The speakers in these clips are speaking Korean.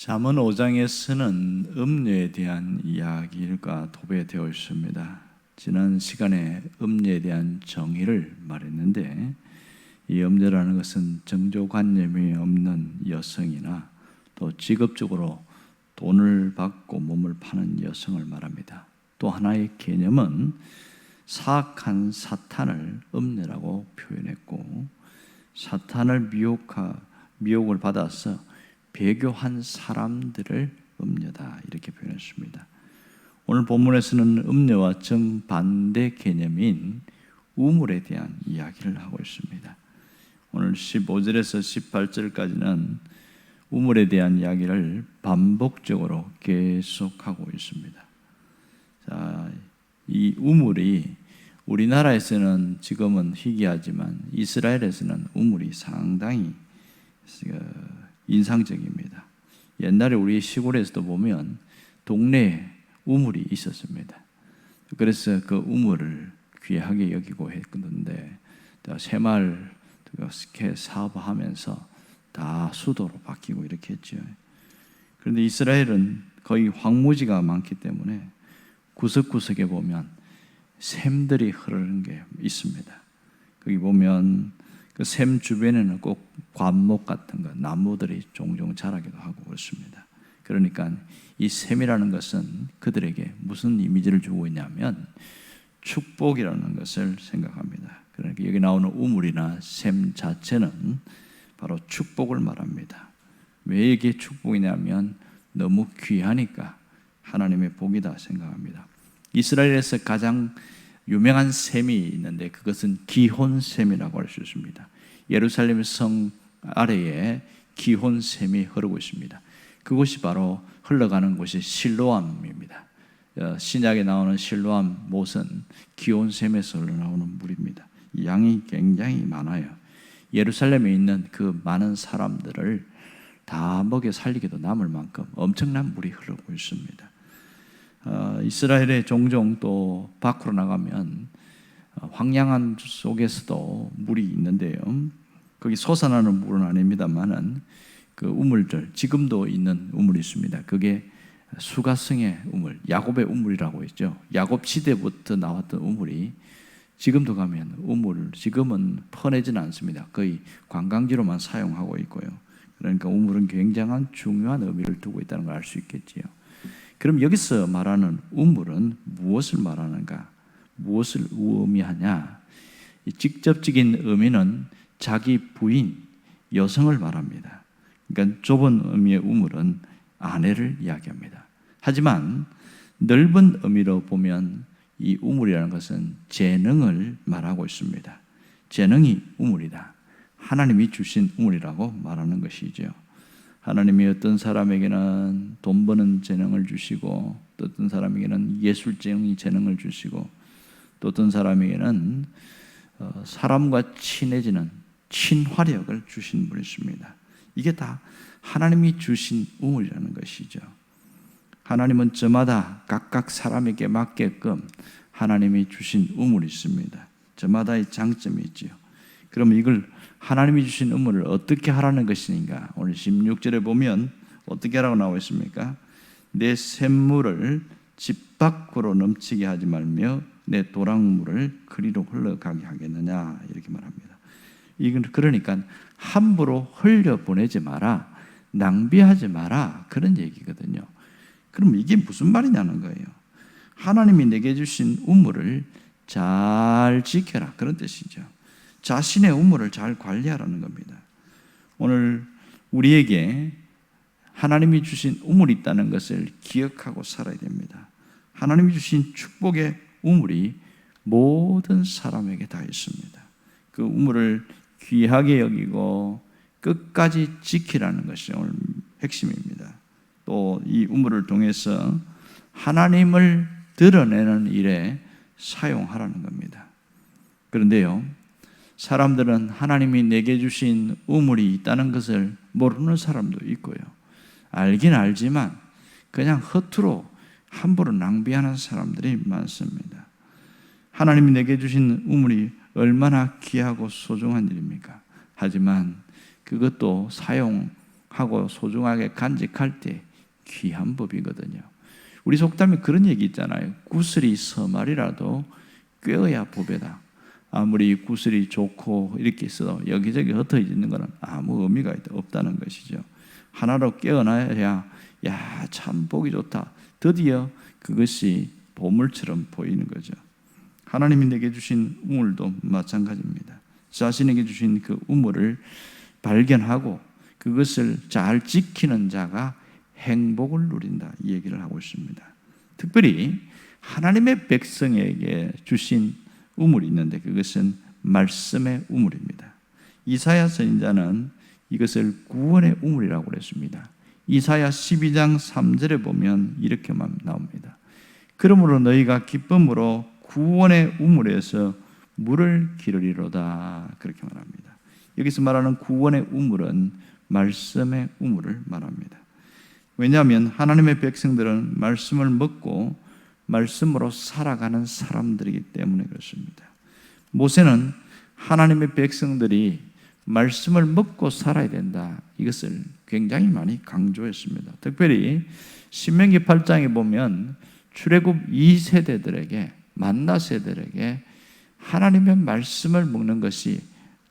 잠언 5장에서는 음녀에 대한 이야기가 도배되어 있습니다. 지난 시간에 음녀에 대한 정의를 말했는데, 이 음녀라는 것은 정조관념이 없는 여성이나 또 직업적으로 돈을 받고 몸을 파는 여성을 말합니다. 또 하나의 개념은 사악한 사탄을 음녀라고 표현했고, 사탄을 미혹을 받아서 배교한 사람들을 음녀다 이렇게 표현했습니다. 오늘 본문에서는 음녀와 정반대 개념인 우물에 대한 이야기를 하고 있습니다. 오늘 15절에서 18절까지는 우물에 대한 이야기를 반복적으로 계속하고 있습니다. 자, 이 우물이 우리나라에서는 지금은 희귀하지만 이스라엘에서는 우물이 상당히 인상적입니다. 옛날에 우리 시골에서도 보면 동네에 우물이 있었습니다. 그래서 그 우물을 귀하게 여기고 했는데, 새마을 사업하면서 다 수도로 바뀌고 이렇게 했죠. 그런데 이스라엘은 거의 황무지가 많기 때문에 구석구석에 보면 샘들이 흐르는 게 있습니다. 거기 보면 그 샘 주변에는 꼭 관목 같은 거, 나무들이 종종 자라기도 하고 그렇습니다. 그러니까 이 샘이라는 것은 그들에게 무슨 이미지를 주고 있냐면 축복이라는 것을 생각합니다. 그러니까 여기 나오는 우물이나 샘 자체는 바로 축복을 말합니다. 왜 이게 축복이냐면 너무 귀하니까 하나님의 복이다 생각합니다. 이스라엘에서 가장 유명한 샘이 있는데 그것은 기혼샘이라고 할 수 있습니다. 예루살렘 성 아래에 기혼샘이 흐르고 있습니다. 그곳이 바로 흘러가는 곳이 실로암입니다. 신약에 나오는 실로암 못은 기혼샘에서 흘러나오는 물입니다. 양이 굉장히 많아요. 예루살렘에 있는 그 많은 사람들을 다 먹여 살리기도 남을 만큼 엄청난 물이 흐르고 있습니다. 이스라엘에 종종 또 밖으로 나가면 황량한 속에서도 물이 있는데요. 거기 솟아나는 물은 아닙니다만은 그 우물들, 지금도 있는 우물이 있습니다. 그게 수가성의 우물, 야곱의 우물이라고 했죠. 야곱 시대부터 나왔던 우물이 지금도 가면 우물, 지금은 퍼내지는 않습니다. 거의 관광지로만 사용하고 있고요. 그러니까 우물은 굉장한 중요한 의미를 두고 있다는 걸 알 수 있겠지요. 그럼 여기서 말하는 우물은 무엇을 말하는가? 무엇을 의미하냐? 이 직접적인 의미는 자기 부인, 여성을 말합니다. 그러니까 좁은 의미의 우물은 아내를 이야기합니다. 하지만 넓은 의미로 보면 이 우물이라는 것은 재능을 말하고 있습니다. 재능이 우물이다. 하나님이 주신 우물이라고 말하는 것이죠. 하나님이 어떤 사람에게는 돈 버는 재능을 주시고, 또 어떤 사람에게는 예술적인 재능을 주시고, 또 어떤 사람에게는 사람과 친해지는 친화력을 주신 분이 있습니다. 이게 다 하나님이 주신 우물이라는 것이죠. 하나님은 저마다 각각 사람에게 맞게끔 하나님이 주신 우물이 있습니다. 저마다의 장점이 있죠. 그럼 이걸 하나님이 주신 우물을 어떻게 하라는 것이니까 오늘 16절에 보면 어떻게 하라고 나와 있습니까? 내 샘물을 집 밖으로 넘치게 하지 말며 내 도랑물을 그리로 흘러가게 하겠느냐 이렇게 말합니다. 이건 그러니까 함부로 흘려보내지 마라, 낭비하지 마라 그런 얘기거든요. 그럼 이게 무슨 말이냐는 거예요. 하나님이 내게 주신 우물을 잘 지켜라 그런 뜻이죠. 자신의 우물을 잘 관리하라는 겁니다. 오늘 우리에게 하나님이 주신 우물이 있다는 것을 기억하고 살아야 됩니다. 하나님이 주신 축복의 우물이 모든 사람에게 다 있습니다. 그 우물을 귀하게 여기고 끝까지 지키라는 것이 오늘 핵심입니다. 또 이 우물을 통해서 하나님을 드러내는 일에 사용하라는 겁니다. 그런데요, 사람들은 하나님이 내게 주신 우물이 있다는 것을 모르는 사람도 있고요. 알긴 알지만 그냥 허투루 함부로 낭비하는 사람들이 많습니다. 하나님이 내게 주신 우물이 얼마나 귀하고 소중한 일입니까? 하지만 그것도 사용 하고 소중하게 간직할 때 귀한 법이거든요. 우리 속담에 그런 얘기 있잖아요. 구슬이 서말이라도 꿰어야 보배다. 아무리 구슬이 좋고 이렇게 있어도 여기저기 흩어져 있는 것은 아무 의미가 없다는 것이죠. 하나로 꿰어놔야 참 보기 좋다. 드디어 그것이 보물처럼 보이는 거죠. 하나님이 내게 주신 우물도 마찬가지입니다. 자신에게 주신 그 우물을 발견하고 그것을 잘 지키는 자가 행복을 누린다, 이 얘기를 하고 있습니다. 특별히 하나님의 백성에게 주신 우물이 있는데 그것은 말씀의 우물입니다. 이사야 선지자는 이것을 구원의 우물이라고 그랬습니다. 이사야 12장 3절에 보면 이렇게만 나옵니다. 그러므로 너희가 기쁨으로 구원의 우물에서 물을 기르리로다, 그렇게 말합니다. 여기서 말하는 구원의 우물은 말씀의 우물을 말합니다. 왜냐하면 하나님의 백성들은 말씀을 먹고 말씀으로 살아가는 사람들이기 때문에 그렇습니다. 모세는 하나님의 백성들이 말씀을 먹고 살아야 된다, 이것을 굉장히 많이 강조했습니다. 특별히 신명기 8장에 보면 출애굽 2세대들에게, 만나 세대들에게 하나님의 말씀을 먹는 것이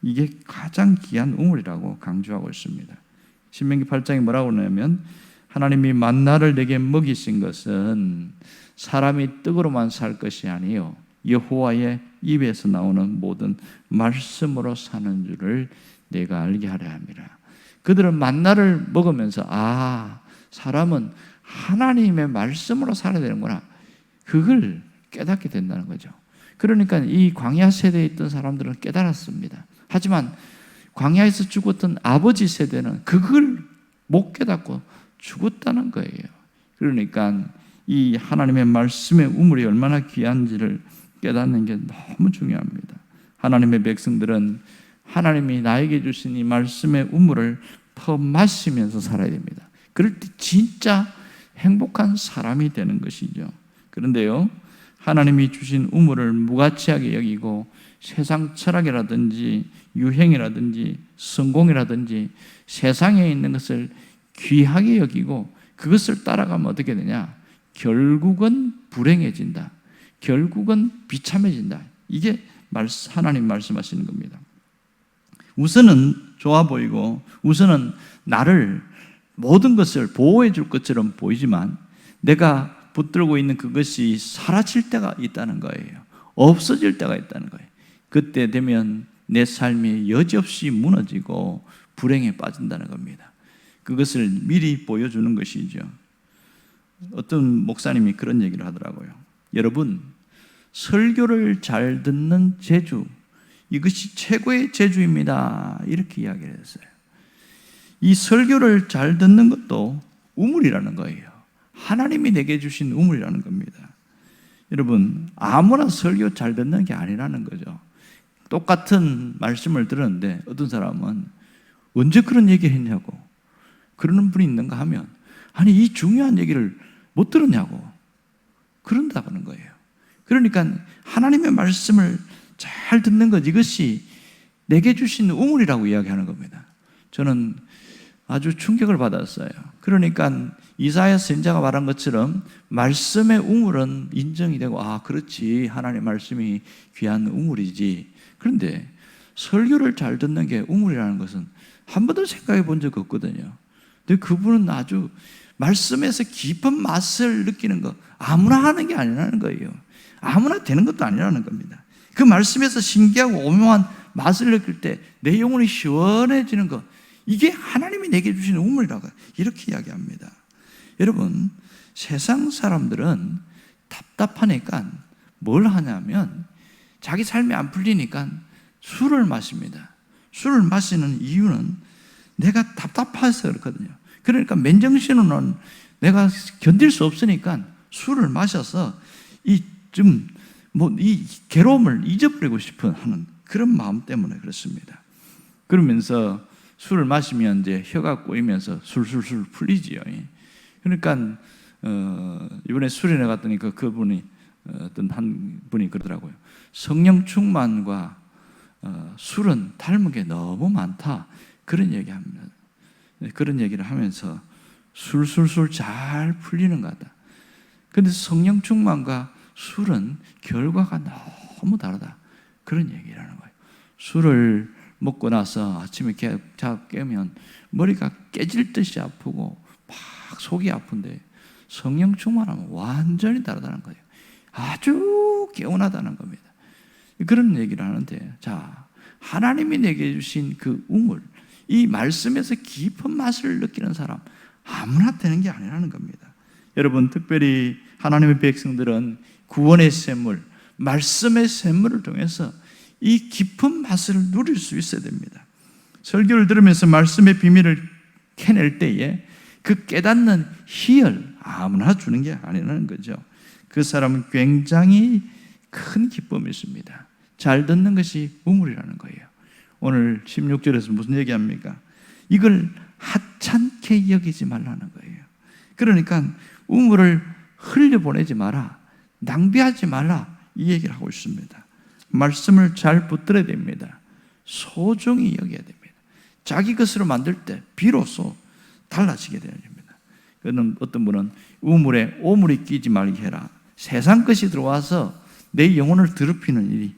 이게 가장 귀한 우물이라고 강조하고 있습니다. 신명기 8장에 뭐라고 하냐면 하나님이 만나를 내게 먹이신 것은 사람이 떡으로만 살 것이 아니요 여호와의 입에서 나오는 모든 말씀으로 사는 줄을 내가 알게 하려 함이라. 그들은 만나를 먹으면서 사람은 하나님의 말씀으로 살아야 되는구나, 그걸 깨닫게 된다는 거죠. 그러니까 이 광야 세대에 있던 사람들은 깨달았습니다. 하지만 광야에서 죽었던 아버지 세대는 그걸 못 깨닫고 죽었다는 거예요. 그러니까 이 하나님의 말씀의 우물이 얼마나 귀한지를 깨닫는 게 너무 중요합니다. 하나님의 백성들은 하나님이 나에게 주신 이 말씀의 우물을 더 마시면서 살아야 됩니다. 그럴 때 진짜 행복한 사람이 되는 것이죠. 그런데요, 하나님이 주신 우물을 무가치하게 여기고 세상 철학이라든지 유행이라든지 성공이라든지 세상에 있는 것을 귀하게 여기고 그것을 따라가면 어떻게 되냐? 결국은 불행해진다. 결국은 비참해진다. 이게 하나님 말씀하시는 겁니다. 우선은 좋아 보이고 우선은 나를 모든 것을 보호해 줄 것처럼 보이지만 내가 붙들고 있는 그것이 사라질 때가 있다는 거예요. 없어질 때가 있다는 거예요. 그때 되면 내 삶이 여지없이 무너지고 불행에 빠진다는 겁니다. 그것을 미리 보여주는 것이죠. 어떤 목사님이 그런 얘기를 하더라고요. 여러분, 설교를 잘 듣는 재주, 이것이 최고의 재주입니다, 이렇게 이야기를 했어요. 이 설교를 잘 듣는 것도 우물이라는 거예요. 하나님이 내게 주신 우물이라는 겁니다. 여러분, 아무나 설교 잘 듣는 게 아니라는 거죠. 똑같은 말씀을 들었는데 어떤 사람은 언제 그런 얘기를 했냐고 그러는 분이 있는가 하면, 아니 이 중요한 얘기를 못 들었냐고 그런다는 거예요. 그러니까 하나님의 말씀을 잘 듣는 것, 이것이 내게 주신 우물이라고 이야기하는 겁니다. 저는 아주 충격을 받았어요. 그러니까 이사야 선지자가 말한 것처럼 말씀의 우물은 인정이 되고, 그렇지, 하나님의 말씀이 귀한 우물이지. 그런데 설교를 잘 듣는 게 우물이라는 것은 한 번도 생각해 본 적 없거든요. 근데 그분은 아주 말씀에서 깊은 맛을 느끼는 거, 아무나 하는 게 아니라는 거예요. 아무나 되는 것도 아니라는 겁니다. 그 말씀에서 신기하고 오묘한 맛을 느낄 때 내 영혼이 시원해지는 것, 이게 하나님이 내게 주신 우물이라고 이렇게 이야기합니다. 여러분, 세상 사람들은 답답하니까 뭘 하냐면 자기 삶이 안 풀리니까 술을 마십니다. 술을 마시는 이유는 내가 답답해서 그렇거든요. 그러니까 맨정신으로는 내가 견딜 수 없으니까 술을 마셔서 이 괴로움을 잊어버리고 싶어 하는 그런 마음 때문에 그렇습니다. 그러면서 술을 마시면 이제 혀가 꼬이면서 술술술 풀리지요. 그러니까 이번에 수련회 갔더니 그분이 어떤 한 분이 그러더라고요. 성령 충만과 술은 닮은 게 너무 많다, 그런 얘기합니다. 그런 얘기를 하면서 술술술 잘 풀리는 것 같다. 그런데 성령 충만과 술은 결과가 너무 다르다. 그런 얘기를 하는 거예요. 술을 먹고 나서 아침에 깨면 머리가 깨질 듯이 아프고 막 속이 아픈데 성령 충만하면 완전히 다르다는 거예요. 아주 개운하다는 겁니다. 그런 얘기를 하는데, 자, 하나님이 내게 주신 그 우물, 이 말씀에서 깊은 맛을 느끼는 사람 아무나 되는 게 아니라는 겁니다. 여러분, 특별히 하나님의 백성들은 구원의 샘물, 말씀의 샘물을 통해서 이 깊은 맛을 누릴 수 있어야 됩니다. 설교를 들으면서 말씀의 비밀을 캐낼 때에 그 깨닫는 희열 아무나 주는 게 아니라는 거죠. 그 사람은 굉장히 큰 기쁨이 있습니다. 잘 듣는 것이 우물이라는 거예요. 오늘 16절에서 무슨 얘기합니까? 이걸 하찮게 여기지 말라는 거예요. 그러니까 우물을 흘려보내지 마라, 낭비하지 말라, 이 얘기를 하고 있습니다. 말씀을 잘 붙들어야 됩니다. 소중히 여겨야 됩니다. 자기 것으로 만들 때 비로소 달라지게 되는 겁니다. 그는 어떤 분은 우물에 오물이 끼지 말게 해라. 세상 것이 들어와서 내 영혼을 더럽히는 일이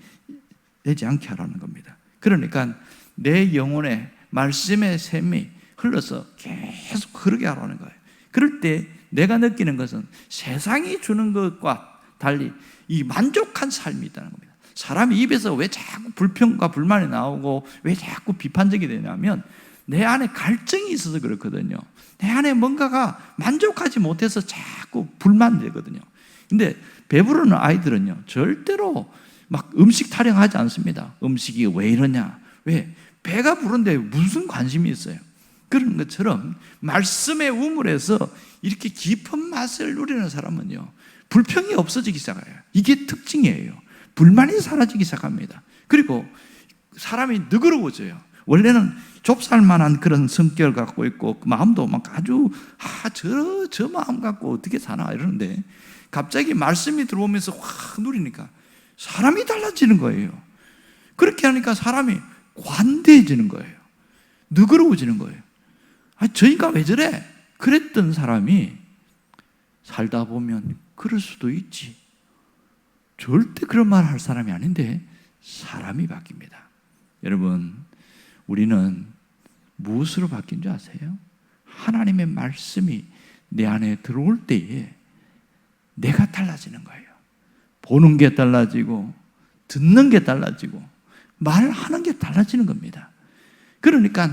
되지 않게 하라는 겁니다. 그러니까 내 영혼에 말씀의 샘이 흘러서 계속 흐르게 하라는 거예요. 그럴 때 내가 느끼는 것은 세상이 주는 것과 달리 이 만족한 삶이 있다는 겁니다. 사람이 입에서 왜 자꾸 불평과 불만이 나오고 왜 자꾸 비판적이 되냐면 내 안에 갈증이 있어서 그렇거든요. 내 안에 뭔가가 만족하지 못해서 자꾸 불만되거든요. 근데 배부르는 아이들은요, 절대로 막 음식 타령하지 않습니다. 음식이 왜 이러냐? 왜? 배가 부른데 무슨 관심이 있어요? 그런 것처럼 말씀의 우물에서 이렇게 깊은 맛을 누리는 사람은요, 불평이 없어지기 시작해요. 이게 특징이에요. 불만이 사라지기 시작합니다. 그리고 사람이 너그러워져요. 원래는 좁쌀만한 그런 성격을 갖고 있고 마음도 막 아주 저 마음 갖고 어떻게 사나 이러는데 갑자기 말씀이 들어오면서 확 누리니까 사람이 달라지는 거예요. 그렇게 하니까 사람이 관대해지는 거예요. 너그러워지는 거예요. 저 인간 왜 저래? 그랬던 사람이 살다 보면 그럴 수도 있지. 절대 그런 말 할 사람이 아닌데 사람이 바뀝니다. 여러분, 우리는 무엇으로 바뀐 줄 아세요? 하나님의 말씀이 내 안에 들어올 때에 내가 달라지는 거예요. 보는 게 달라지고 듣는 게 달라지고 말하는 게 달라지는 겁니다. 그러니까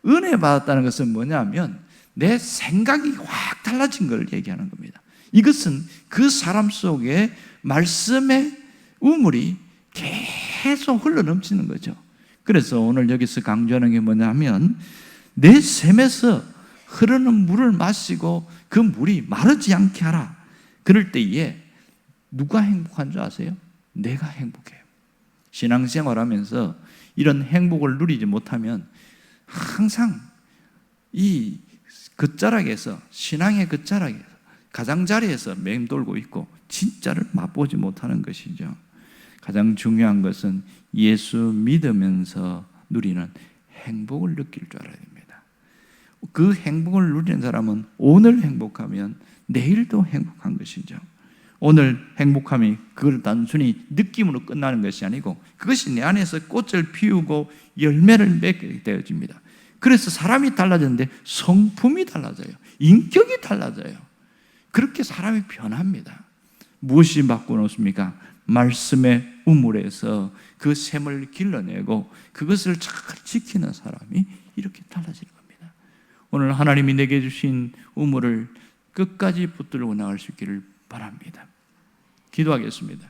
은혜 받았다는 것은 뭐냐면 내 생각이 확 달라진 걸 얘기하는 겁니다. 이것은 그 사람 속에 말씀의 우물이 계속 흘러넘치는 거죠. 그래서 오늘 여기서 강조하는 게 뭐냐면 내 샘에서 흐르는 물을 마시고 그 물이 마르지 않게 하라. 그럴 때에 누가 행복한 줄 아세요? 내가 행복해요. 신앙생활하면서 이런 행복을 누리지 못하면 항상 이 끝자락에서, 신앙의 끝자락에서, 가장자리에서 맴돌고 있고 진짜를 맛보지 못하는 것이죠. 가장 중요한 것은 예수 믿으면서 누리는 행복을 느낄 줄 알아야 됩니다. 그 행복을 누리는 사람은 오늘 행복하면 내일도 행복한 것이죠. 오늘 행복함이 그걸 단순히 느낌으로 끝나는 것이 아니고 그것이 내 안에서 꽃을 피우고 열매를 맺게 되어집니다. 그래서 사람이 달라졌는데 성품이 달라져요. 인격이 달라져요. 그렇게 사람이 변합니다. 무엇이 바꿔놓습니까? 말씀의 우물에서 그 샘을 길러내고 그것을 잘 지키는 사람이 이렇게 달라지는 겁니다. 오늘 하나님이 내게 주신 우물을 끝까지 붙들고 나갈 수 있기를 바랍니다. 기도하겠습니다.